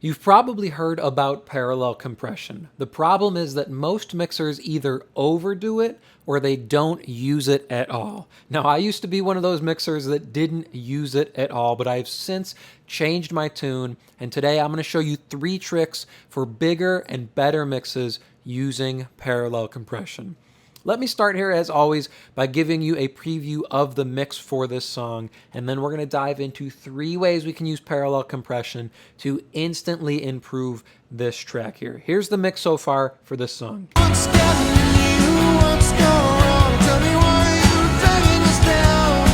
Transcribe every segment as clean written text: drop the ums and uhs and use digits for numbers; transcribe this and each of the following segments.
You've probably heard about parallel compression. The problem is that most mixers either overdo it or they don't use it at all. Now, I used to be one of those mixers that didn't use it at all, but I've since changed my tune, and today I'm going to show you 3 tricks for bigger and better mixes using parallel compression. Let me start here, as always, by giving you a preview of the mix for this song, and then we're going to dive into 3 ways we can use parallel compression to instantly improve this track here. Here's the mix so far for this song. What's gotten you? What's gone wrong? Tell me why you dragging us down.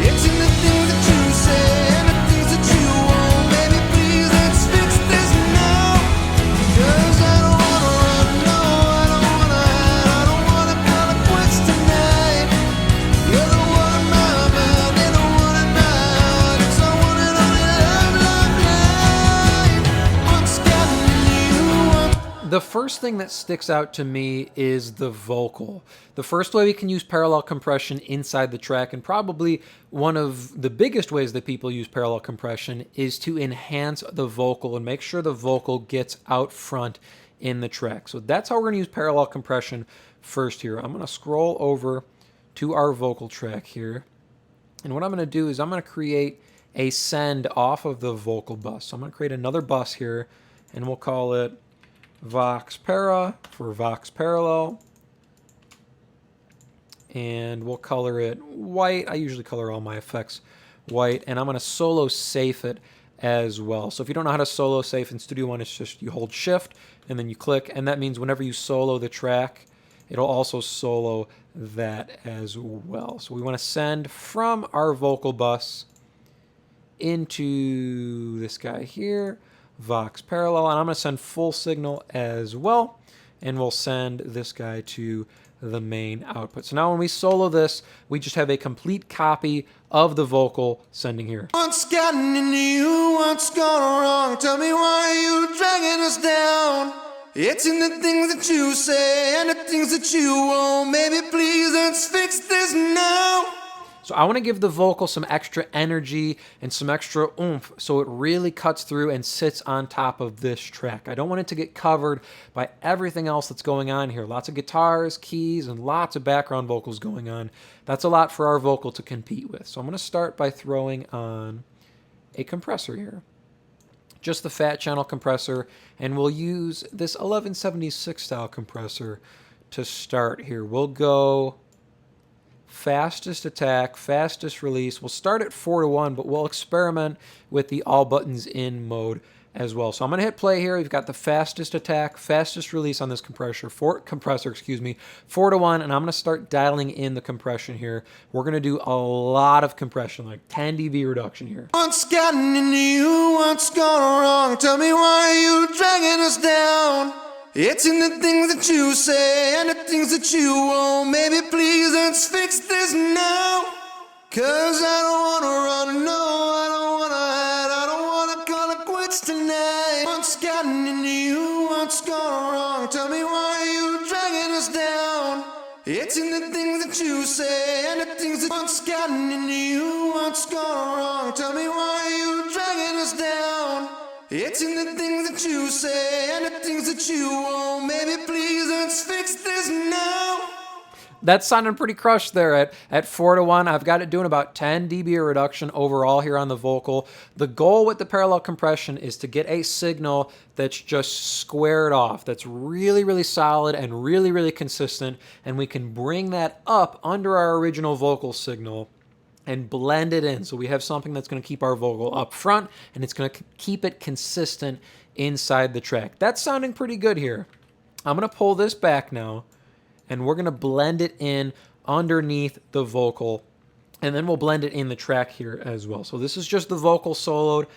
It's in the things that you say and the things that you won't. Baby, please, let's fix this now. 'Cause I don't wanna run, no, I don't wanna hide, I don't wanna call it quits tonight. You're the one in my mind, and the one in my heart. It's the one and only love night. What's gotten you? The first thing that sticks out to me is the vocal. The first way we can use parallel compression inside the track, and probably one of the biggest ways that people use parallel compression, is to enhance the vocal and make sure the vocal gets out front in the track. So that's how we're going to use parallel compression first here. I'm going to scroll over to our vocal track here. And what I'm going to do is I'm going to create a send off of the vocal bus. So I'm going to create another bus here, and we'll call it Vox Para for Vox Parallel, and we'll color it white. I usually color all my effects white, and I'm going to solo safe it as well. So if you don't know how to solo safe in Studio One, it's just you hold shift and then you click, and that means whenever you solo the track, it'll also solo that as well. So we want to send from our vocal bus into this guy here, Vox Parallel, and I'm going to send full signal as well, and we'll send this guy to the main output. So now when we solo this, we just have a complete copy of the vocal sending here. What's gotten into you? What's gone wrong? Tell me why you dragging us down. It's in the things that you say and the things that you won't. Maybe please, let's fix this now. So I want to give the vocal some extra energy and some extra oomph so it really cuts through and sits on top of this track. I don't want it to get covered by everything else that's going on here. Lots of guitars, keys, and lots of background vocals going on. That's a lot for our vocal to compete with. So I'm going to start by throwing on a compressor here. Just the fat channel compressor, and we'll use this 1176 style compressor to start here. We'll go fastest attack, fastest release. We'll start at 4:1, but we'll experiment with the all buttons in mode as well. So I'm going to hit play here. We've got the fastest attack, fastest release on this compressor, 4:1, and I'm going to start dialing in the compression here. We're going to do a lot of compression, like 10 dB reduction here. What's gotten into you? What's gone wrong? Tell me why you dragging us down. It's in the things that you say and the things that you won't. Maybe please, let's fix this now. 'Cause I don't wanna run, no, I don't wanna hide, I don't wanna call it quits tonight. What's gotten into you? What's gone wrong? Tell me why you dragging us down. It's in the things that you say and the things that what's gotten into you? What's gone wrong? Tell me why you dragging us down. It's in the things that you say and the things that you won't. Maybe please, let's fix this now. That's sounding pretty crushed there at 4:1. I've got it doing about 10 dB reduction overall here on the vocal. The goal with the parallel compression is to get a signal that's just squared off, that's really, really solid and really, really consistent, and we can bring that up under our original vocal signal and blend it in. So we have something that's going to keep our vocal up front, and it's going to keep it consistent inside the track. That's sounding pretty good here. I'm going to pull this back now, and we're going to blend it in underneath the vocal, and then we'll blend it in the track here as well. So this is just the vocal soloed,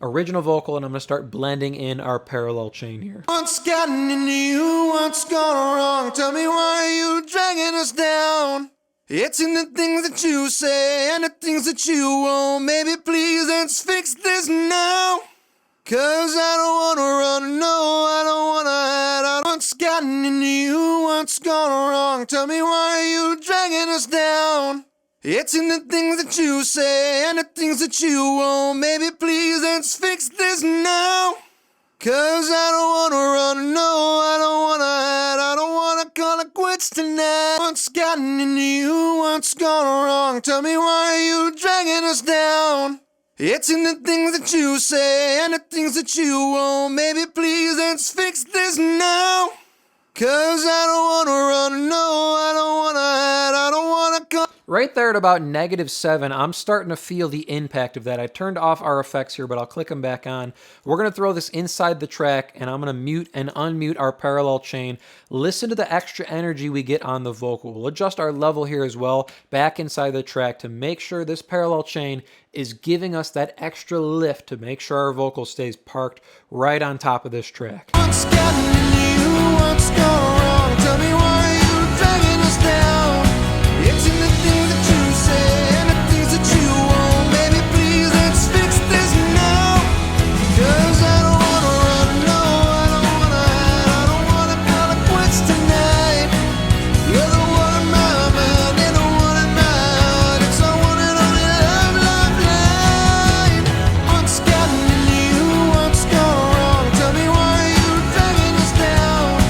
original vocal, and I'm going to start blending in our parallel chain here. What's gotten into you? What's gone wrong? Tell me why you dragging us down. It's in the things that you say and the things that you won't. Maybe please, let's fix this now. 'Cause I don't wanna run, no, I don't wanna hide, I don't. What's gotten into you? What's gone wrong? Tell me why you dragging us down. It's in the things that you say and the things that you won't. Maybe please, let's fix this now. 'Cause I don't wanna run, no, I don't wanna hide, I don't wanna call it quits tonight. What's gotten into you, what's gone wrong? Tell me why are you dragging us down? It's in the things that you say and the things that you won't. Maybe please let's fix this now. 'Cause I don't wanna run, no, I don't wanna hide, I don't wanna call. Right there at about -7, I'm starting to feel the impact of that. I turned off our effects here, but I'll click them back on. We're going to throw this inside the track, and I'm going to mute and unmute our parallel chain. Listen to the extra energy we get on the vocal. We'll adjust our level here as well, back inside the track, to make sure this parallel chain is giving us that extra lift to make sure our vocal stays parked right on top of this track. What's gotten into you, what's gone wrong? Tell me why you dragging us down. It's in the things that you say and the things that you won't. Maybe please let's fix this now. 'Cause I don't wanna run, no, I don't wanna hide, I don't wanna call it quits tonight. You're the one in my mind and the one in my heart. It's our one and only love, love line. What's gotten into you, what's gone wrong? Tell me why you dragging us down.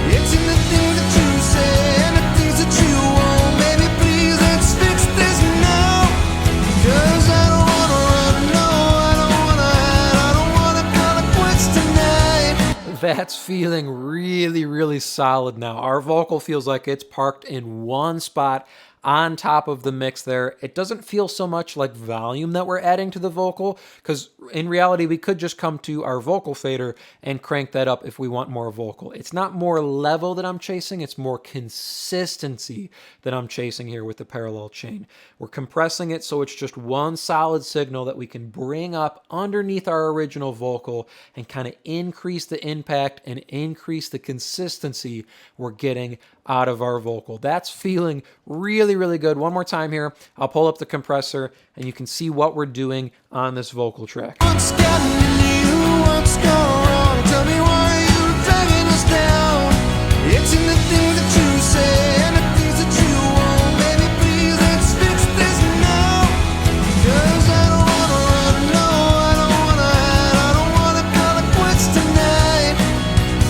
It's in the things that you say and the things that you won't. Maybe please let's fix this now. 'Cause I don't wanna run, no, I don't wanna hide, I don't wanna call it quits tonight. That's feeling really, really solid now. Our vocal feels like it's parked in one spot on top of the mix there. It doesn't feel so much like volume that we're adding to the vocal, because in reality, we could just come to our vocal fader and crank that up if we want more vocal. It's not more level that I'm chasing, it's more consistency that I'm chasing here with the parallel chain. We're compressing it so it's just one solid signal that we can bring up underneath our original vocal and kind of increase the impact and increase the consistency we're getting out of our vocal. That's feeling really, really good. One more time here. I'll pull up the compressor and you can see what we're doing on this vocal track. What's gotten into you, what's gone wrong? Tell me why you dragging us down. It's in the things that you say and the things that you won't. Maybe please let's fix this now. 'Cause I don't wanna run, no, I don't wanna hide, I don't wanna call it quits tonight.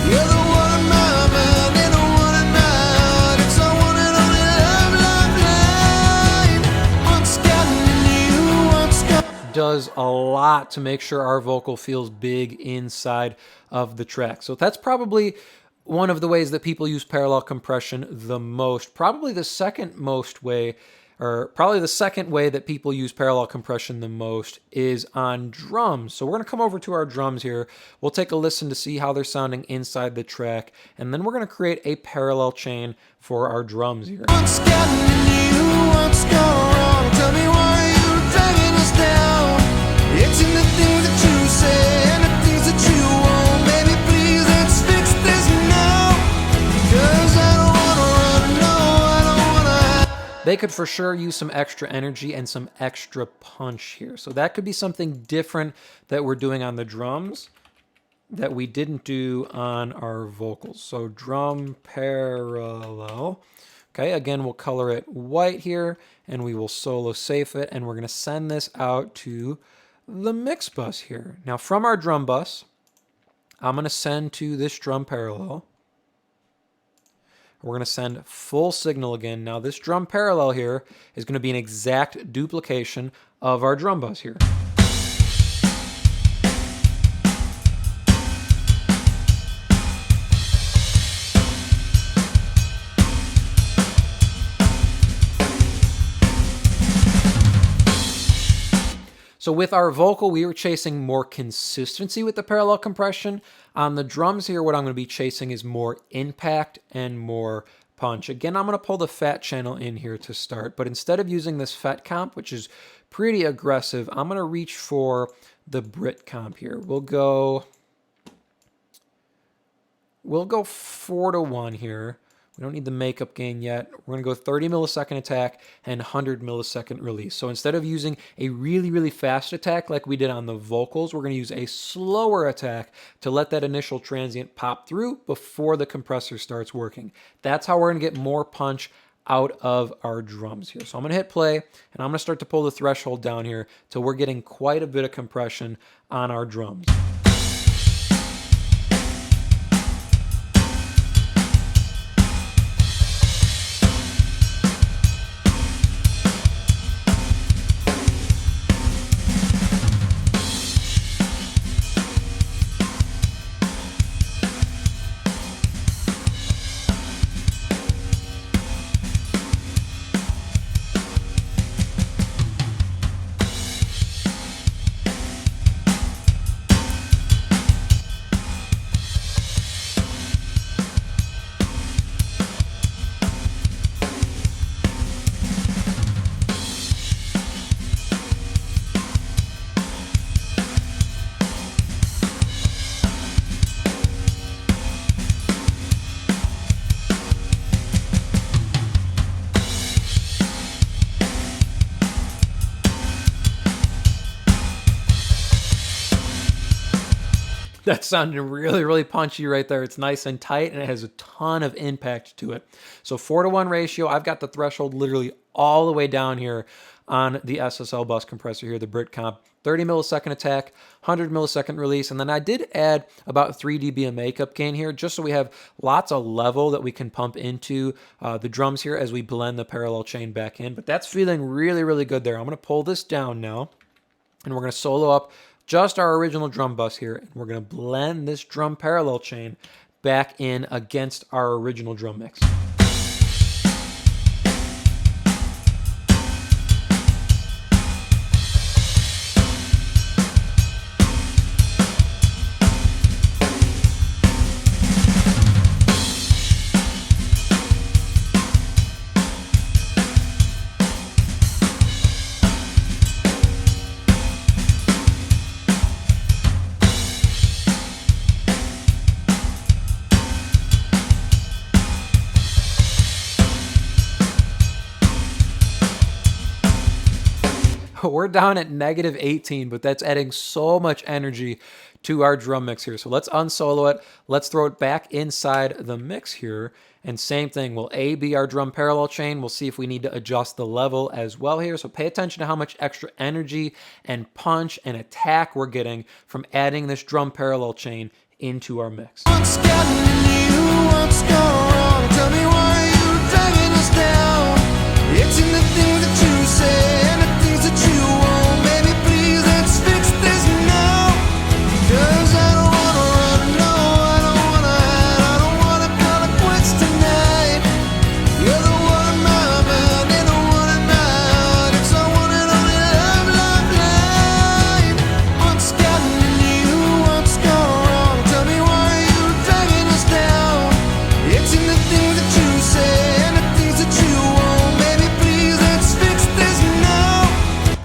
You're the one in my mind and the one in my heart. It's our one and only love, love line. What's gotten into you, what's gone. Does a lot to make sure our vocal feels big inside of the track. So that's probably one of the ways that people use parallel compression the most. Probably the second most way, or probably the second way that people use parallel compression the most is on drums. So we're going to come over to our drums here. We'll take a listen to see how they're sounding inside the track, and then we're going to create a parallel chain for our drums here. What's gotten into you, what's gone wrong? Tell me why you dragging us down. It's in the things that you say and the things that you won't. Maybe please let's fix this now. 'Cause I don't wanna run, no, I don't wanna hide. They could for sure use some extra energy and some extra punch here. So that could be something different that we're doing on the drums that we didn't do on our vocals. So drum parallel. Okay, again, we'll color it white here and we will solo safe it, and we're going to send this out to the mix bus here. Now from our drum bus, I'm going to send to this drum parallel. We're going to send full signal again. Now this drum parallel here is going to be an exact duplication of our drum bus here. So with our vocal, we were chasing more consistency with the parallel compression. On the drums here, what I'm going to be chasing is more impact and more punch. Again, I'm going to pull the fat channel in here to start, but instead of using this fat comp, which is pretty aggressive, I'm going to reach for the Brit comp here. We'll go 4:1 here. We don't need the makeup gain yet. We're going to go 30 millisecond attack and 100 millisecond release. So instead of using a really, really fast attack like we did on the vocals, we're going to use a slower attack to let that initial transient pop through before the compressor starts working. That's how we're going to get more punch out of our drums here. So I'm going to hit play, and I'm going to start to pull the threshold down here till we're getting quite a bit of compression on our drums. That sounded really, really punchy right there. It's nice and tight, and it has a ton of impact to it. So 4-to-1 ratio, I've got the threshold literally all the way down here on the SSL bus compressor here, the Britcomp. 30 millisecond attack, 100 millisecond release, and then I did add about 3 dB of makeup gain here, just so we have lots of level that we can pump into the drums here as we blend the parallel chain back in. But that's feeling really, really good there. I'm going to pull this down now, and we're going to solo up just our original drum bus here, and we're going to blend this drum parallel chain back in against our original drum mix. We're down at negative 18, but that's adding so much energy to our drum mix here. So let's unsolo it. Let's throw it back inside the mix here. And same thing, we'll A-B our drum parallel chain. We'll see if we need to adjust the level as well here. So pay attention to how much extra energy and punch and attack we're getting from adding this drum parallel chain into our mix. What's gotten you? What's gone wrong? Tell me why you dragging us down. It's in the things that you say and the things that you won't. Baby, please, let's fix this now. 'Cause I don't wanna run, no, I don't wanna hide. I don't wanna call it quits tonight. You're the one in my mind and the one in my heart. It's the one and only love, love, life. What's gotten you? What's gone wrong? Tell me why you dragging us down. It's in the things that you say and the things that you won't. Baby, please, let's fix this now.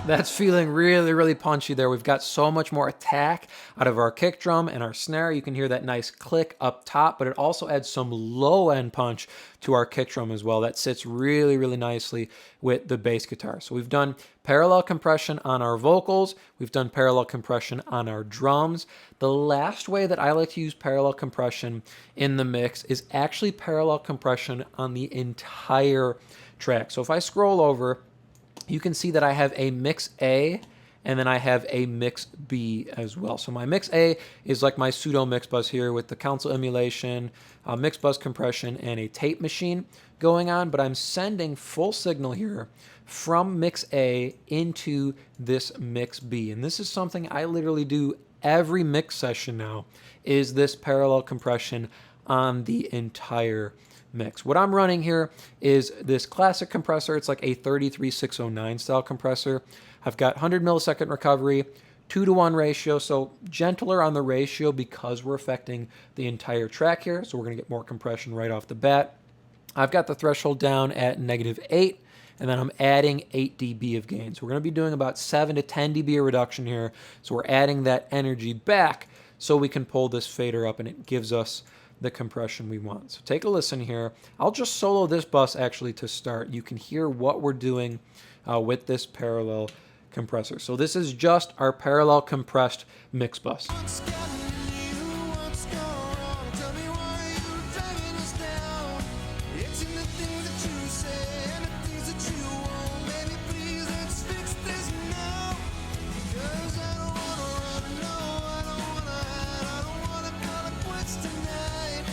That's feeling really, really punchy there. We've got so much more attack out of our kick drum and our snare. You can hear that nice click up top, but it also adds some low end punch to our kick drum as well. That sits really, really nicely with the bass guitar. So we've done parallel compression on our vocals. We've done parallel compression on our drums. The last way that I like to use parallel compression in the mix is actually parallel compression on the entire track. So if I scroll over, you can see that I have a mix A and then I have a mix B as well. So my mix A is like my pseudo mix bus here with the console emulation, mix bus compression, and a tape machine going on, but I'm sending full signal here from mix A into this mix B. And this is something I literally do every mix session now, is this parallel compression on the entire mix. What I'm running here is this classic compressor. It's like a 33609 style compressor. I've got 100 millisecond recovery, 2-to-1 ratio, so gentler on the ratio because we're affecting the entire track here, so we're going to get more compression right off the bat. I've got the threshold down at -8, and then I'm adding 8 dB of gain. So we're going to be doing about 7 to 10 dB of reduction here, so we're adding that energy back so we can pull this fader up and it gives us the compression we want. So take a listen here. I'll just solo this bus actually to start. You can hear what we're doing with this parallel compressor. So this is just our parallel compressed mix bus. What's gotten you? What's gone wrong? Tell me why you dragging us down. It's in the things that you say and the things that you won't. Baby, please, let's fix this now. 'Cause I don't wanna run, no, I don't wanna hide. I don't wanna call it quits tonight.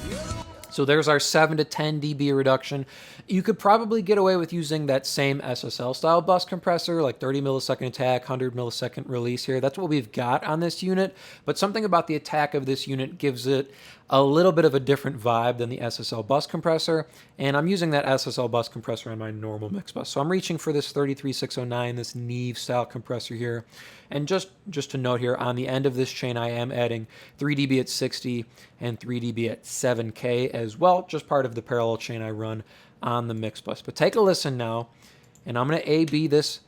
You're the So there's our 7 to 10 dB reduction. You could probably get away with using that same SSL style bus compressor, like 30 millisecond attack, 100 millisecond release here. That's what we've got on this unit, but something about the attack of this unit gives it a little bit of a different vibe than the SSL bus compressor, and I'm using that SSL bus compressor on my normal mix bus. So I'm reaching for this 33609, this Neve style compressor here. And just to note here, on the end of this chain, I am adding 3 dB at 60 and 3 dB at 7K as well, just part of the parallel chain I run on the mix bus. But take a listen now, and I'm going to A-B this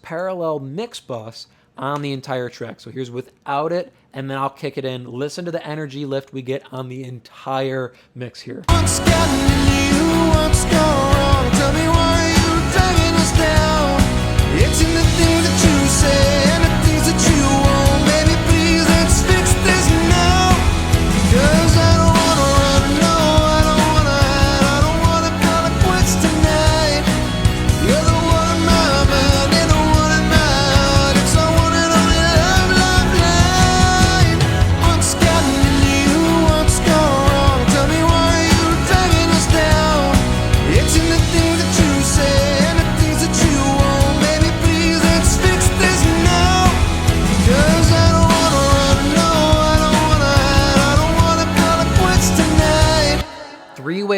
parallel mix bus on the entire track. So here's without it, and then I'll kick it in. Listen to the energy lift we get on the entire mix here. What's gotten you? What's gone wrong? Tell me why you dragging us down. It's in the things that you say and the things that you won't. Baby, please, let's fix this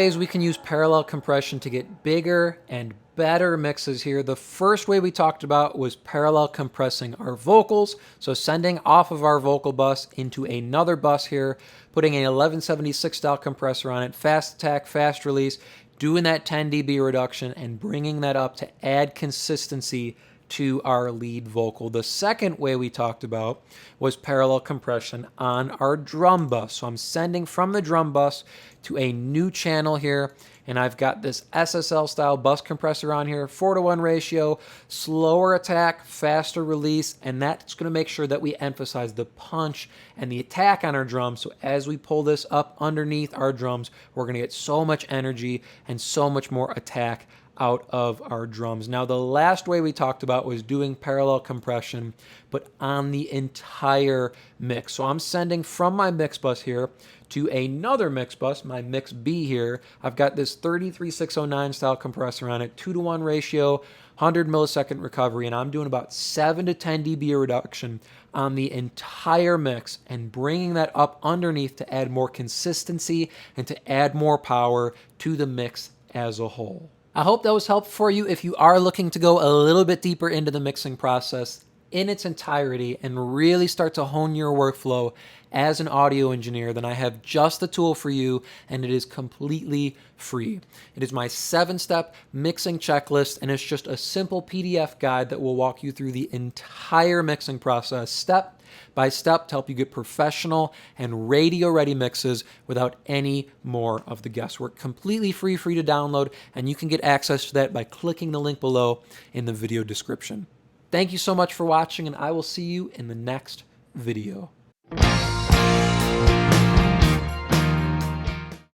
ways we can use parallel compression to get bigger and better mixes here. The first way we talked about was parallel compressing our vocals. So sending off of our vocal bus into another bus here, putting an 1176 style compressor on it, fast attack, fast release, doing that 10 dB reduction and bringing that up to add consistency to our lead vocal. The second way we talked about was parallel compression on our drum bus. So I'm sending from the drum bus to a new channel here, and I've got this SSL style bus compressor on here, 4:1 ratio, slower attack, faster release, and that's going to make sure that we emphasize the punch and the attack on our drums. So as we pull this up underneath our drums, we're going to get so much energy and so much more attack out of our drums. Now, the last way we talked about was doing parallel compression, but on the entire mix. So I'm sending from my mix bus here to another mix bus, my mix B here. I've got this 33609 style compressor on it, 2:1 ratio, 100 millisecond recovery, and I'm doing about 7 to 10 dB reduction on the entire mix and bringing that up underneath to add more consistency and to add more power to the mix as a whole. I hope that was helpful for you if you are looking to go a little bit deeper into the mixing process in its entirety and really start to hone your workflow as an audio engineer. Then I have just the tool for you, and it is completely free. It is my 7-step mixing checklist, and it's just a simple PDF guide that will walk you through the entire mixing process step by step to help you get professional and radio-ready mixes without any more of the guesswork. Completely free to download, and you can get access to that by clicking the link below in the video description. Thank you so much for watching, and I will see you in the next video.